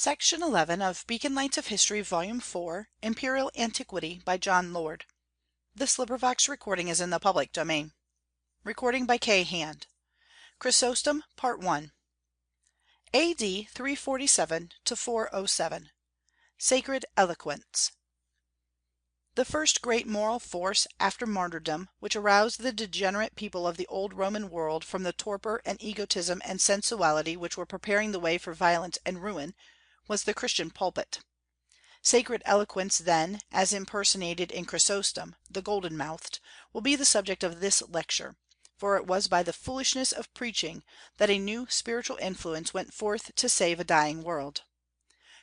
Section 11 of Beacon Lights of History, Volume 4, Imperial Antiquity, by John Lord. Recording is in the public domain. Recording by K. Hand. Chrysostom, Part 1. A.D. 347 to 407. Sacred Eloquence. The first great moral force after martyrdom, which aroused the degenerate people of the old Roman world from the torpor and egotism and sensuality which were preparing the way for violence and ruin, was the Christian pulpit. Sacred eloquence, then, as impersonated in Chrysostom, the golden mouthed, will be the subject of this lecture, for it was by the foolishness of preaching that a new spiritual influence went forth to save a dying world.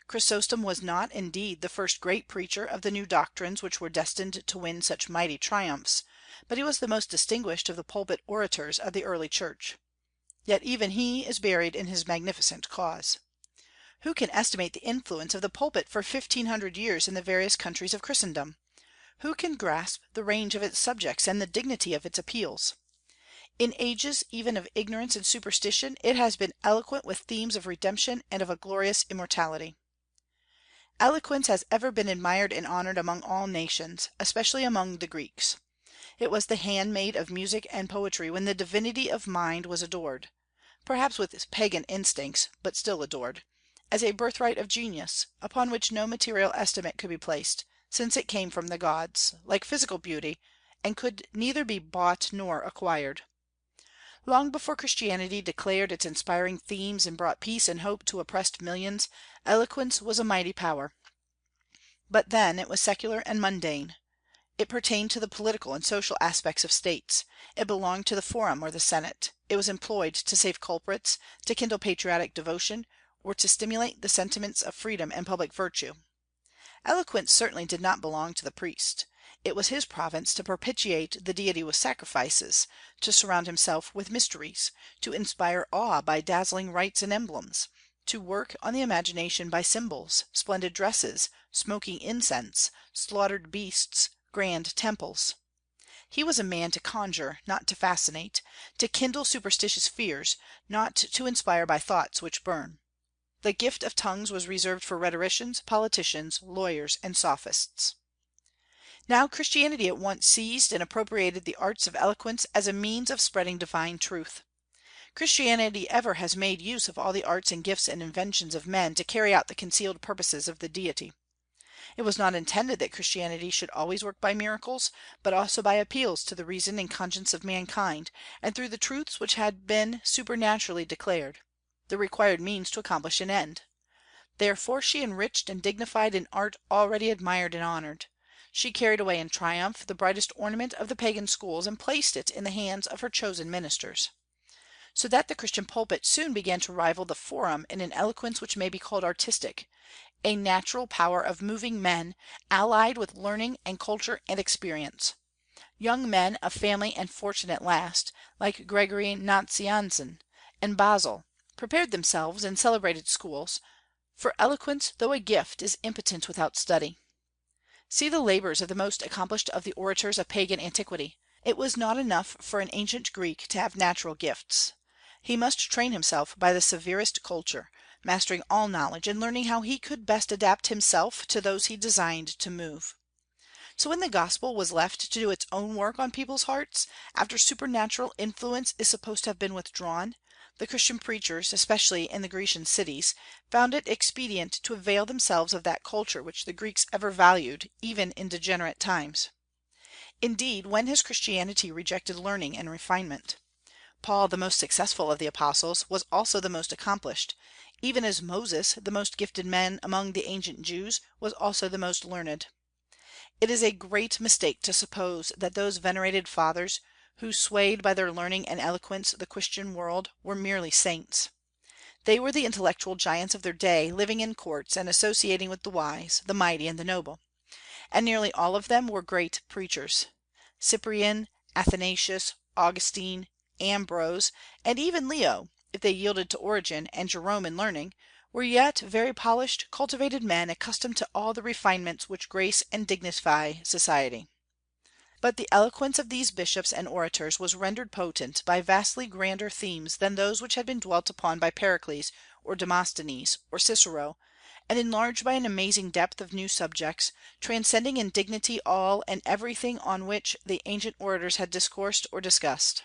Chrysostom was not, indeed, the first great preacher of the new doctrines which were destined to win such mighty triumphs, but he was the most distinguished of the pulpit orators of the early Church. Yet even he is buried in his magnificent cause. Who can estimate the influence of the pulpit for 1500 years in the various countries of Christendom? Who can grasp the range of its subjects and the dignity of its appeals? In ages even of ignorance and superstition it has been eloquent with themes of redemption and of a glorious immortality. Eloquence has ever been admired and honored among all nations, especially among the Greeks. It was the handmaid of music and poetry when the divinity of mind was adored, perhaps with pagan instincts, but still adored, as a birthright of genius, upon which no material estimate could be placed, since it came from the gods, like physical beauty, and could neither be bought nor acquired. Long before Christianity declared its inspiring themes and brought peace and hope to oppressed millions, eloquence was a mighty power. But then it was secular and mundane. It pertained to the political and social aspects of states. It belonged to the forum or the senate. It was employed to save culprits, to kindle patriotic devotion, or to stimulate the sentiments of freedom and public virtue. Eloquence certainly did not belong to the priest. It was his province to propitiate the deity with sacrifices, to surround himself with mysteries, to inspire awe by dazzling rites and emblems, to work on the imagination by symbols, splendid dresses, smoking incense, slaughtered beasts, grand temples. He was a man to conjure, not to fascinate, to kindle superstitious fears, not to inspire by thoughts which burn. The gift of tongues was reserved for rhetoricians, politicians, lawyers, and sophists. Now Christianity at once seized and appropriated the arts of eloquence as a means of spreading divine truth. Christianity ever has made use of all the arts and gifts and inventions of men to carry out the concealed purposes of the Deity. It was not intended that Christianity should always work by miracles, but also by appeals to the reason and conscience of mankind, and through the truths which had been supernaturally declared, the required means to accomplish an end. Therefore she enriched and dignified an art already admired and honored. She carried away in triumph the brightest ornament of the pagan schools and placed it in the hands of her chosen ministers. So that the Christian pulpit soon began to rival the forum in an eloquence which may be called artistic, a natural power of moving men, allied with learning and culture and experience. Young men of family and fortune at last, like Gregory Nazianzen and Basil, prepared themselves in celebrated schools, for eloquence, though a gift, is impotent without study. See the labors of the most accomplished of the orators of pagan antiquity. It was not enough for an ancient Greek to have natural gifts. He must train himself by the severest culture, mastering all knowledge and learning how he could best adapt himself to those he designed to move. So when the gospel was left to do its own work on people's hearts, after supernatural influence is supposed to have been withdrawn, the Christian preachers, especially in the Grecian cities, found it expedient to avail themselves of that culture which the Greeks ever valued, even in degenerate times. Indeed, when has Christianity rejected learning and refinement? Paul, the most successful of the apostles, was also the most accomplished, even as Moses, the most gifted man among the ancient Jews, was also the most learned. It is a great mistake to suppose that those venerated fathers, who swayed by their learning and eloquence the Christian world, were merely saints. They were the intellectual giants of their day, living in courts and associating with the wise, the mighty, and the noble. And nearly all of them were great preachers. Cyprian, Athanasius, Augustine, Ambrose, and even Leo, if they yielded to Origen and Jerome in learning, were yet very polished, cultivated men accustomed to all the refinements which grace and dignify society. But the eloquence of these bishops and orators was rendered potent by vastly grander themes than those which had been dwelt upon by Pericles or Demosthenes or Cicero, and enlarged by an amazing depth of new subjects, transcending in dignity all and everything on which the ancient orators had discoursed or discussed.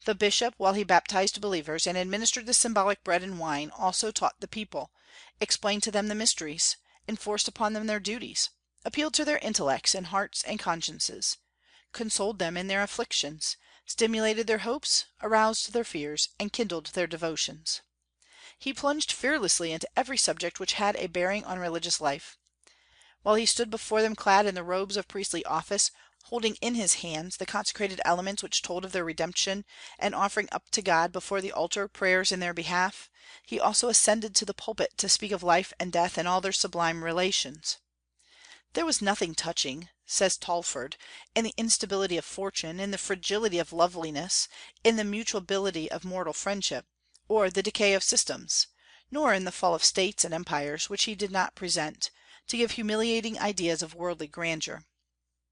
The bishop, while he baptized believers and administered the symbolic bread and wine, also taught the people, explained to them the mysteries, enforced upon them their duties, appealed to their intellects and hearts and consciences, consoled them in their afflictions, stimulated their hopes, aroused their fears, and kindled their devotions. He plunged fearlessly into every subject which had a bearing on religious life. While he stood before them clad in the robes of priestly office, holding in his hands the consecrated elements which told of their redemption, and offering up to God before the altar prayers in their behalf, he also ascended to the pulpit to speak of life and death in all their sublime relations. There was nothing touching, says Talfourd, in the instability of fortune, in the fragility of loveliness, in the mutability of mortal friendship, or the decay of systems, nor in the fall of states and empires, which he did not present, to give humiliating ideas of worldly grandeur.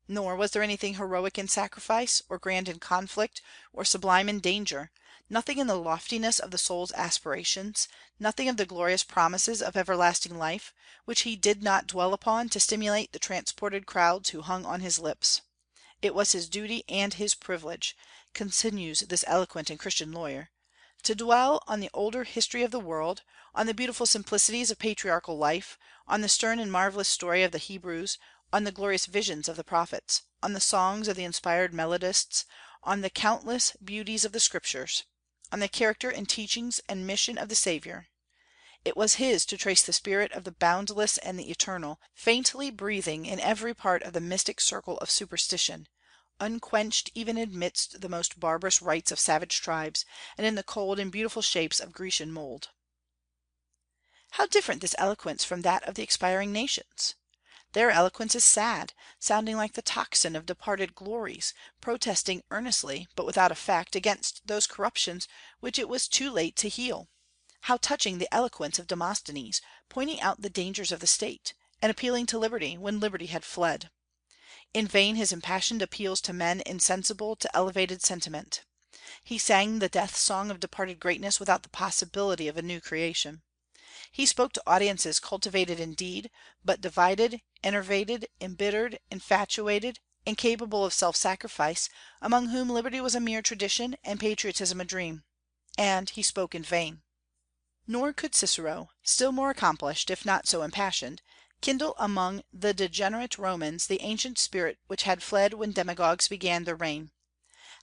Nor was there anything heroic in sacrifice, or grand in conflict, or sublime in danger, nothing in the loftiness of the soul's aspirations, nothing of the glorious promises of everlasting life, which he did not dwell upon to stimulate the transported crowds who hung on his lips. It was his duty and his privilege, continues this eloquent and Christian lawyer, to dwell on the older history of the world, on the beautiful simplicities of patriarchal life, on the stern and marvelous story of the Hebrews, on the glorious visions of the prophets, on the songs of the inspired melodists, on the countless beauties of the Scriptures, on the character and teachings and mission of the Saviour. It was his to trace the spirit of the boundless and the eternal, faintly breathing in every part of the mystic circle of superstition, unquenched even amidst the most barbarous rites of savage tribes, and in the cold and beautiful shapes of Grecian mould. How different this eloquence from that of the expiring nations! Their eloquence is sad, sounding like the tocsin of departed glories, protesting earnestly, but without effect, against those corruptions which it was too late to heal. How touching the eloquence of Demosthenes, pointing out the dangers of the state, and appealing to liberty when liberty had fled. In vain his impassioned appeals to men insensible to elevated sentiment. He sang the death song of departed greatness without the possibility of a new creation. He spoke to audiences cultivated indeed, but divided, enervated, embittered, infatuated, incapable of self-sacrifice, among whom liberty was a mere tradition and patriotism a dream. And he spoke in vain. Nor could Cicero, still more accomplished, if not so impassioned, kindle among the degenerate Romans the ancient spirit which had fled when demagogues began their reign.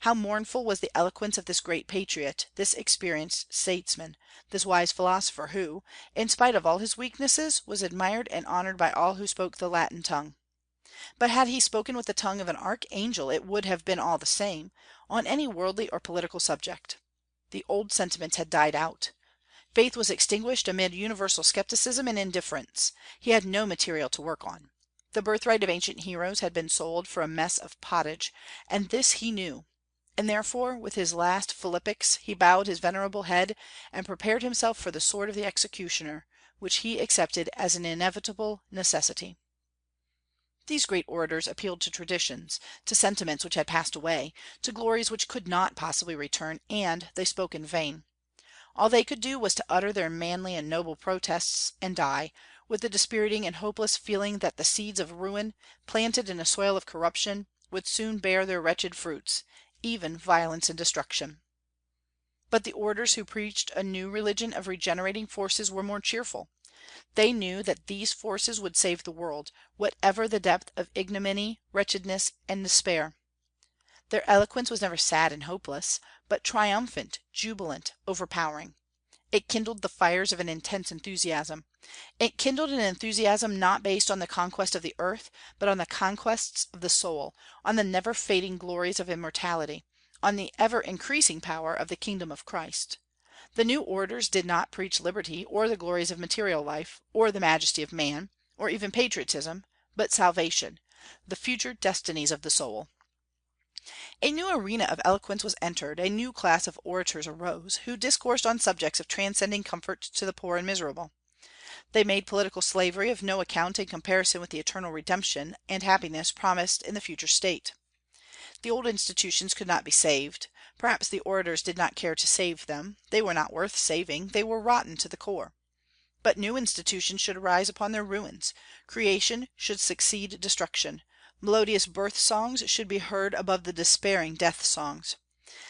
How mournful was the eloquence of this great patriot, this experienced statesman, this wise philosopher who, in spite of all his weaknesses, was admired and honored by all who spoke the Latin tongue. But had he spoken with the tongue of an archangel, it would have been all the same, on any worldly or political subject. The old sentiments had died out. Faith was extinguished amid universal skepticism and indifference. He had no material to work on. The birthright of ancient heroes had been sold for a mess of pottage, and this he knew. And therefore, with his last philippics, he bowed his venerable head, and prepared himself for the sword of the executioner, which he accepted as an inevitable necessity. These great orators appealed to traditions, to sentiments which had passed away, to glories which could not possibly return, and they spoke in vain. All they could do was to utter their manly and noble protests, and die, with the dispiriting and hopeless feeling that the seeds of ruin, planted in a soil of corruption, would soon bear their wretched fruits, even violence and destruction. But the orators who preached a new religion of regenerating forces were more cheerful. They knew that these forces would save the world, whatever the depth of ignominy, wretchedness, and despair. Their eloquence was never sad and hopeless, but triumphant, jubilant, overpowering. It kindled the fires of an intense enthusiasm. It kindled an enthusiasm not based on the conquest of the earth, but on the conquests of the soul, on the never fading glories of immortality, on the ever increasing power of the kingdom of Christ. The new orators did not preach liberty, or the glories of material life, or the majesty of man, or even patriotism, but salvation, the future destinies of the soul. A new arena of eloquence was entered, a new class of orators arose, who discoursed on subjects of transcending comfort to the poor and miserable. They made political slavery of no account in comparison with the eternal redemption and happiness promised in the future state. The old institutions could not be saved. Perhaps the orators did not care to save them. They were not worth saving. They were rotten to the core. but new institutions should arise upon their ruins; creation should succeed destruction; melodious birth songs should be heard above the despairing death songs.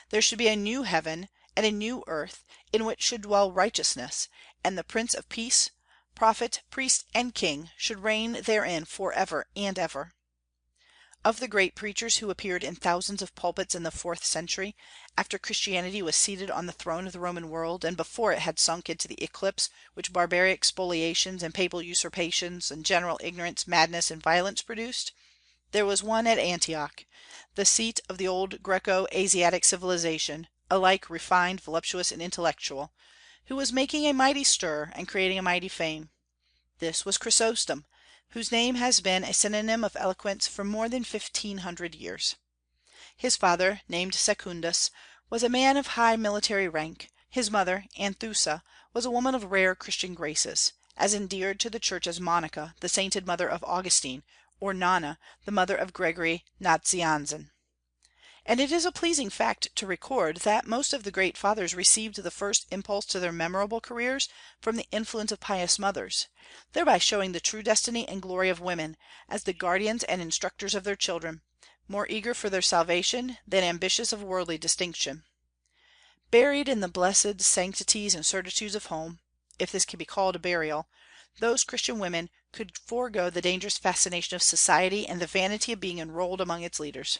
There should be a new heaven and a new earth, in which should dwell righteousness, and the Prince of Peace, prophet, priest, and king, should reign therein forever and ever. Of the great preachers who appeared in thousands of pulpits in the fourth century, after Christianity was seated on the throne of the Roman world, and before it had sunk into the eclipse which barbaric spoliations and papal usurpations and general ignorance, madness, and violence produced, there was one at Antioch, the seat of the old Greco Asiatic civilization, alike refined, voluptuous, and intellectual, who was making a mighty stir and creating a mighty fame. This was Chrysostom, whose name has been a synonym of eloquence for more than 1,500 years. His father, named Secundus, was a man of high military rank; his mother, Anthusa, was a woman of rare Christian graces, as endeared to the Church as Monica, the sainted mother of Augustine, or Nana, the mother of Gregory Nazianzen. And it is a pleasing fact to record that most of the great fathers received the first impulse to their memorable careers from the influence of pious mothers, thereby showing the true destiny and glory of women, as the guardians and instructors of their children, more eager for their salvation than ambitious of worldly distinction. Buried in the blessed sanctities and certitudes of home, if this can be called a burial, those Christian women could forego the dangerous fascination of society and the vanity of being enrolled among its leaders.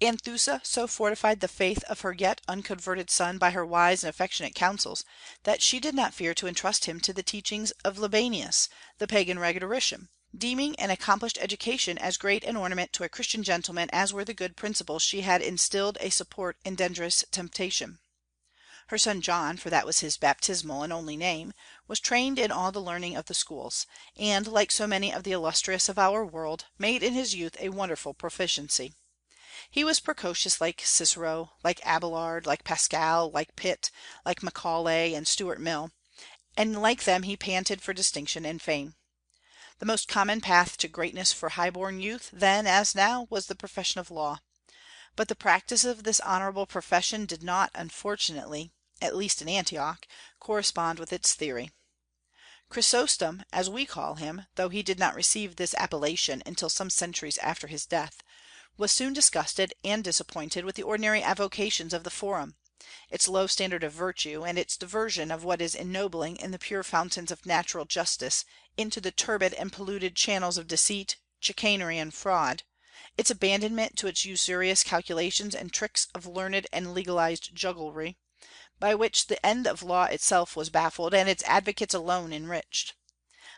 Anthusa so fortified the faith of her yet unconverted son by her wise and affectionate counsels, that she did not fear to entrust him to the teachings of Libanius, the pagan rhetorician, deeming an accomplished education as great an ornament to a Christian gentleman as were the good principles she had instilled a support in dangerous temptation. Her son John, for that was his baptismal and only name, was trained in all the learning of the schools, and, like so many of the illustrious of our world, made in his youth a wonderful proficiency. He was precocious like Cicero, like Abelard, like Pascal, like Pitt, like Macaulay and Stuart Mill, and like them he panted for distinction and fame. The most common path to greatness for high-born youth, then as now, was the profession of law. But the practice of this honorable profession did not, unfortunately, at least in Antioch, correspond with its theory. Chrysostom, as we call him, though he did not receive this appellation until some centuries after his death, was soon disgusted and disappointed with the ordinary avocations of the Forum, its low standard of virtue, and its diversion of what is ennobling in the pure fountains of natural justice into the turbid and polluted channels of deceit, chicanery, and fraud, its abandonment to its usurious calculations and tricks of learned and legalized jugglery, by which the end of law itself was baffled and its advocates alone enriched.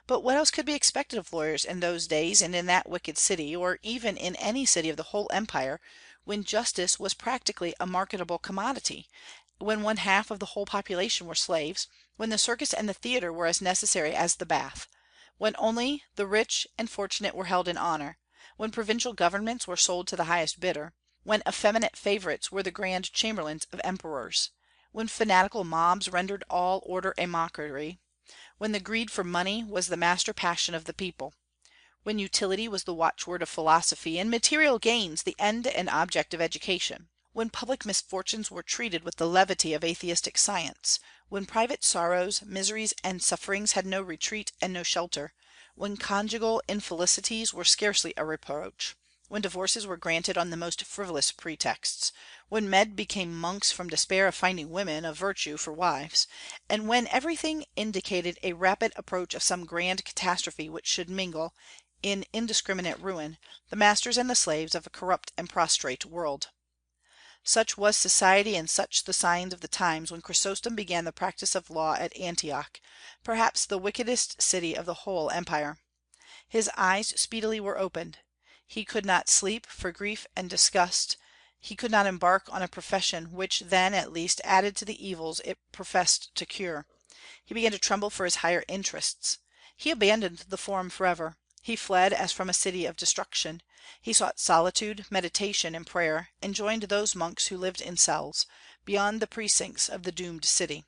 But what else could be expected of lawyers in those days and in that wicked city, or even in any city of the whole empire, when justice was practically a marketable commodity, when one half of the whole population were slaves, when the circus and the theatre were as necessary as the bath, when only the rich and fortunate were held in honor, when provincial governments were sold to the highest bidder, when effeminate favorites were the grand chamberlains of emperors, when fanatical mobs rendered all order a mockery, when the greed for money was the master passion of the people, when utility was the watchword of philosophy, and material gains the end and object of education, when public misfortunes were treated with the levity of atheistic science, when private sorrows, miseries, and sufferings had no retreat and no shelter, when conjugal infelicities were scarcely a reproach, when divorces were granted on the most frivolous pretexts, when men became monks from despair of finding women of virtue for wives, and when everything indicated a rapid approach of some grand catastrophe which should mingle, in indiscriminate ruin, the masters and the slaves of a corrupt and prostrate world. Such was society and such the signs of the times when Chrysostom began the practice of law at Antioch, perhaps the wickedest city of the whole empire. His eyes speedily were opened. He could not sleep for grief and disgust. He could not embark on a profession which then at least added to the evils it professed to cure. He began to tremble for his higher interests. He abandoned the Forum forever. He fled as from a city of destruction. He sought solitude, meditation, and prayer, and joined those monks who lived in cells, beyond the precincts of the doomed city.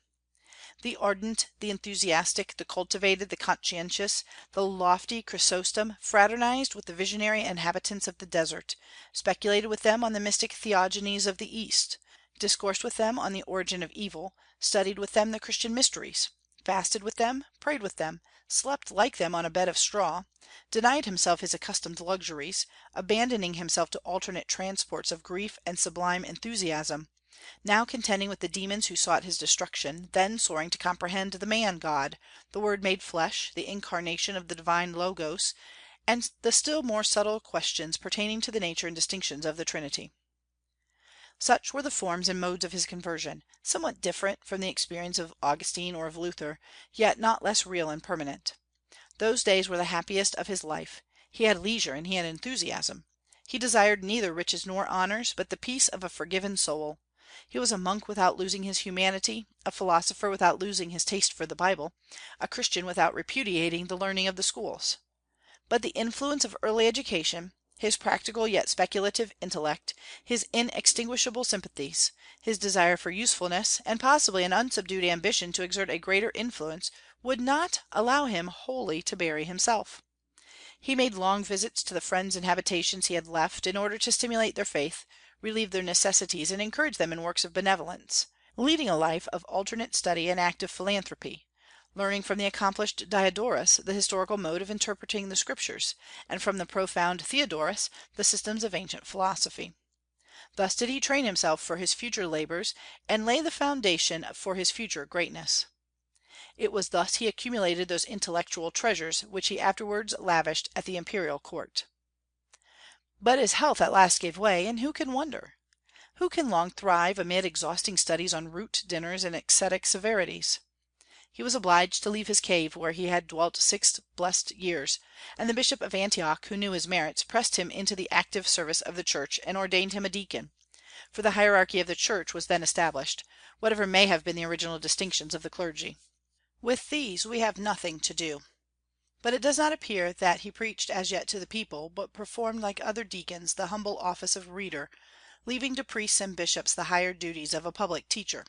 The ardent, the enthusiastic, the cultivated, the conscientious, the lofty Chrysostom fraternized with the visionary inhabitants of the desert, speculated with them on the mystic theogonies of the East, discoursed with them on the origin of evil, studied with them the Christian mysteries, fasted with them, prayed with them, slept like them on a bed of straw, denied himself his accustomed luxuries, abandoning himself to alternate transports of grief and sublime enthusiasm, now contending with the demons who sought his destruction, then soaring to comprehend the man God, the Word made flesh, the incarnation of the divine Logos, and the still more subtle questions pertaining to the nature and distinctions of the Trinity. Such were the forms and modes of his conversion, somewhat different from the experience of Augustine or of Luther, yet not less real and permanent. Those days were the happiest of his life. He had leisure and he had enthusiasm. He desired neither riches nor honors, but the peace of a forgiven soul. He was a monk without losing his humanity, a philosopher without losing his taste for the Bible, a Christian without repudiating the learning of the schools. But the influence of early education, his practical yet speculative intellect, his inextinguishable sympathies, his desire for usefulness, and possibly an unsubdued ambition to exert a greater influence, would not allow him wholly to bury himself. He made long visits to the friends and habitations he had left, in order to stimulate their faith, relieve their necessities, and encourage them in works of benevolence, leading a life of alternate study and active philanthropy, learning from the accomplished Diodorus the historical mode of interpreting the Scriptures, and from the profound Theodorus the systems of ancient philosophy. Thus did he train himself for his future labors, and lay the foundation for his future greatness. It was thus he accumulated those intellectual treasures which he afterwards lavished at the imperial court. But his health at last gave way, and who can wonder? Who can long thrive amid exhausting studies on root dinners and ascetic severities? He was obliged to leave his cave where he had dwelt 6 blessed years, and the Bishop of Antioch, who knew his merits, pressed him into the active service of the Church and ordained him a deacon; for the hierarchy of the Church was then established, whatever may have been the original distinctions of the clergy. With these we have nothing to do. But it does not appear that he preached as yet to the people, but performed like other deacons the humble office of reader, leaving to priests and bishops the higher duties of a public teacher.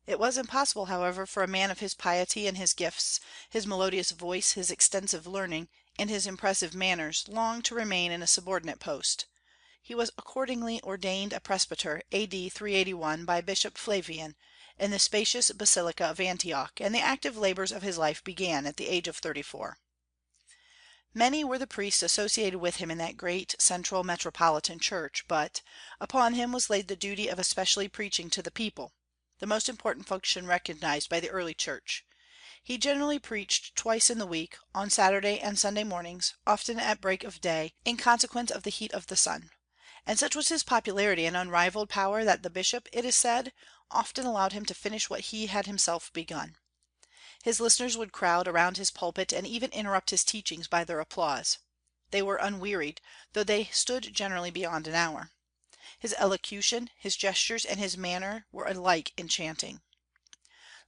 It was impossible, however, for a man of his piety and his gifts, his melodious voice, his extensive learning, and his impressive manners, long to remain in a subordinate post. He was accordingly ordained a presbyter A.D. 381 by Bishop Flavian, in the spacious basilica of Antioch, and the active labors of his life began at the age of 34. Many were the priests associated with him in that great central metropolitan church, but upon him was laid the duty of especially preaching to the people, the most important function recognized by the early Church. He generally preached twice in the week, on Saturday and Sunday mornings, often at break of day, in consequence of the heat of the sun. And such was his popularity and unrivaled power that the bishop, it is said, often allowed him to finish what he had himself begun. His listeners would crowd around his pulpit and even interrupt his teachings by their applause. They were unwearied, though they stood generally beyond an hour. His elocution, his gestures, and his manner were alike enchanting.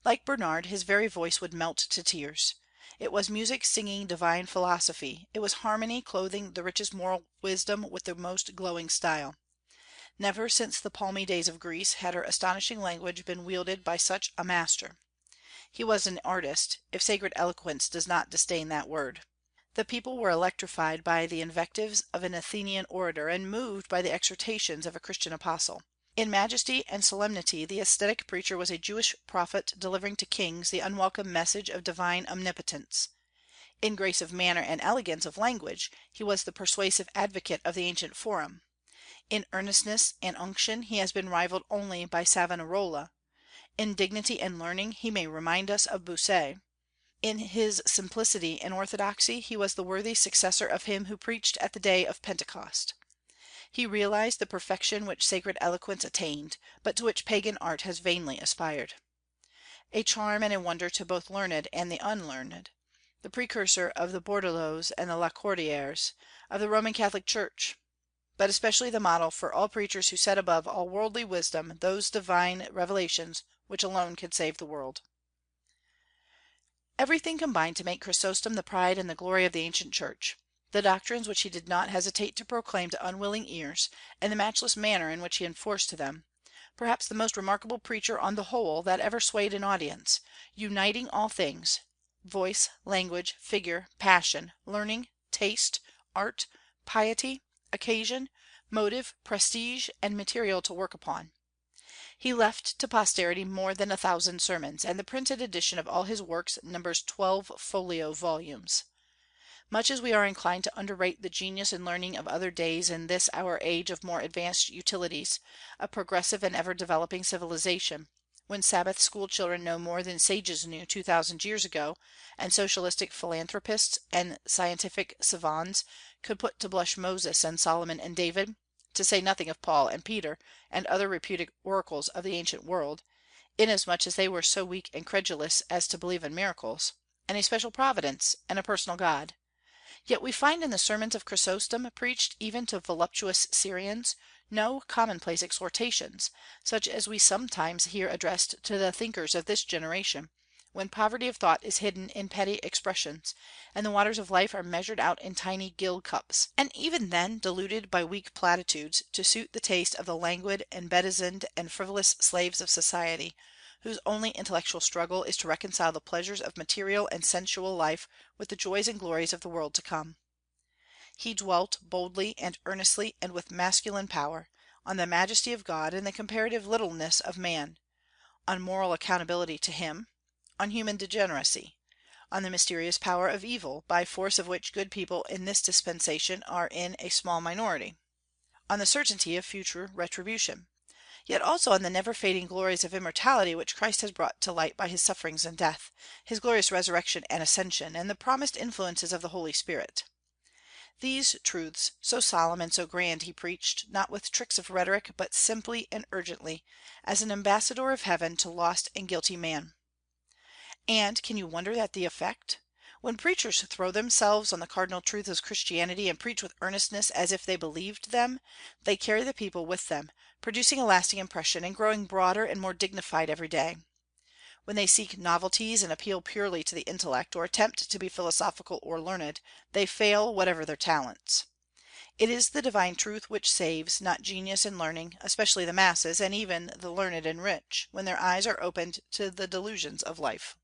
Like Bernard, his very voice would melt to tears. It was music singing divine philosophy; it was harmony clothing the richest moral wisdom with the most glowing style. Never since the palmy days of Greece had her astonishing language been wielded by such a master. He was an artist, if sacred eloquence does not disdain that word. The people were electrified by the invectives of an Athenian orator, and moved by the exhortations of a Christian apostle. In majesty and solemnity the ascetic preacher was a Jewish prophet delivering to kings the unwelcome message of divine omnipotence. In grace of manner and elegance of language he was the persuasive advocate of the ancient forum. In earnestness and unction he has been rivaled only by Savonarola. In dignity and learning he may remind us of Bossuet. In his simplicity and orthodoxy he was the worthy successor of him who preached at the day of Pentecost. He realized the perfection which sacred eloquence attained, but to which pagan art has vainly aspired. A charm and a wonder to both learned and the unlearned, the precursor of the Bordelots and the Lacordaires, of the Roman Catholic Church, but especially the model for all preachers who set above all worldly wisdom those divine revelations which alone can save the world. Everything combined to make Chrysostom the pride and the glory of the ancient Church. The doctrines which he did not hesitate to proclaim to unwilling ears, and the matchless manner in which he enforced them, perhaps the most remarkable preacher on the whole that ever swayed an audience, uniting all things, voice, language, figure, passion, learning, taste, art, piety, occasion, motive, prestige, and material to work upon. He left to posterity more than 1,000 sermons, and the printed edition of all his works numbers 12 folio volumes. Much as we are inclined to underrate the genius and learning of other days in this our age of more advanced utilities, a progressive and ever developing civilization, when Sabbath school children know more than sages knew 2,000 years ago, and socialistic philanthropists and scientific savants could put to blush Moses and Solomon and David, to say nothing of Paul and Peter and other reputed oracles of the ancient world, inasmuch as they were so weak and credulous as to believe in miracles, and a special providence, and a personal God. Yet we find in the sermons of Chrysostom, preached even to voluptuous Syrians, no commonplace exhortations, such as we sometimes hear addressed to the thinkers of this generation, when poverty of thought is hidden in petty expressions, and the waters of life are measured out in tiny gill cups, and even then diluted by weak platitudes to suit the taste of the languid and bedizened and frivolous slaves of society, whose only intellectual struggle is to reconcile the pleasures of material and sensual life with the joys and glories of the world to come. He dwelt boldly and earnestly and with masculine power on the majesty of God and the comparative littleness of man, on moral accountability to him, on human degeneracy, on the mysterious power of evil, by force of which good people in this dispensation are in a small minority, on the certainty of future retribution, yet also on the never fading glories of immortality which Christ has brought to light by his sufferings and death, his glorious resurrection and ascension, and the promised influences of the Holy Spirit. These truths, so solemn and so grand, he preached, not with tricks of rhetoric, but simply and urgently, as an ambassador of heaven to lost and guilty man. And can you wonder at the effect? When preachers throw themselves on the cardinal truths of Christianity and preach with earnestness as if they believed them, they carry the people with them, producing a lasting impression, and growing broader and more dignified every day. When they seek novelties and appeal purely to the intellect, or attempt to be philosophical or learned, they fail, whatever their talents. It is the divine truth which saves, not genius and learning, especially the masses, and even the learned and rich, when their eyes are opened to the delusions of life.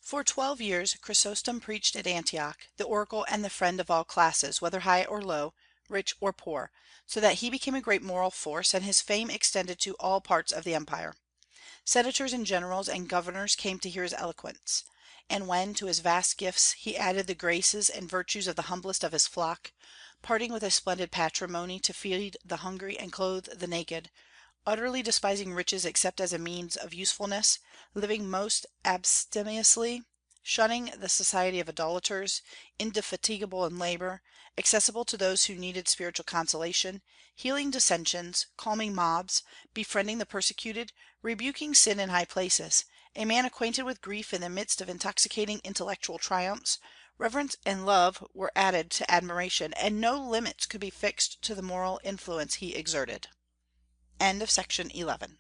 For 12 years Chrysostom preached at Antioch, the oracle and the friend of all classes, whether high or low, rich or poor, so that he became a great moral force, and his fame extended to all parts of the empire. Senators and generals and governors came to hear his eloquence. And when to his vast gifts he added the graces and virtues of the humblest of his flock, parting with a splendid patrimony to feed the hungry and clothe the naked, utterly despising riches except as a means of usefulness, living most abstemiously, shunning the society of idolaters, indefatigable in labor, accessible to those who needed spiritual consolation, healing dissensions, calming mobs, befriending the persecuted, rebuking sin in high places, a man acquainted with grief in the midst of intoxicating intellectual triumphs, reverence and love were added to admiration, and no limits could be fixed to the moral influence he exerted. End of section 11.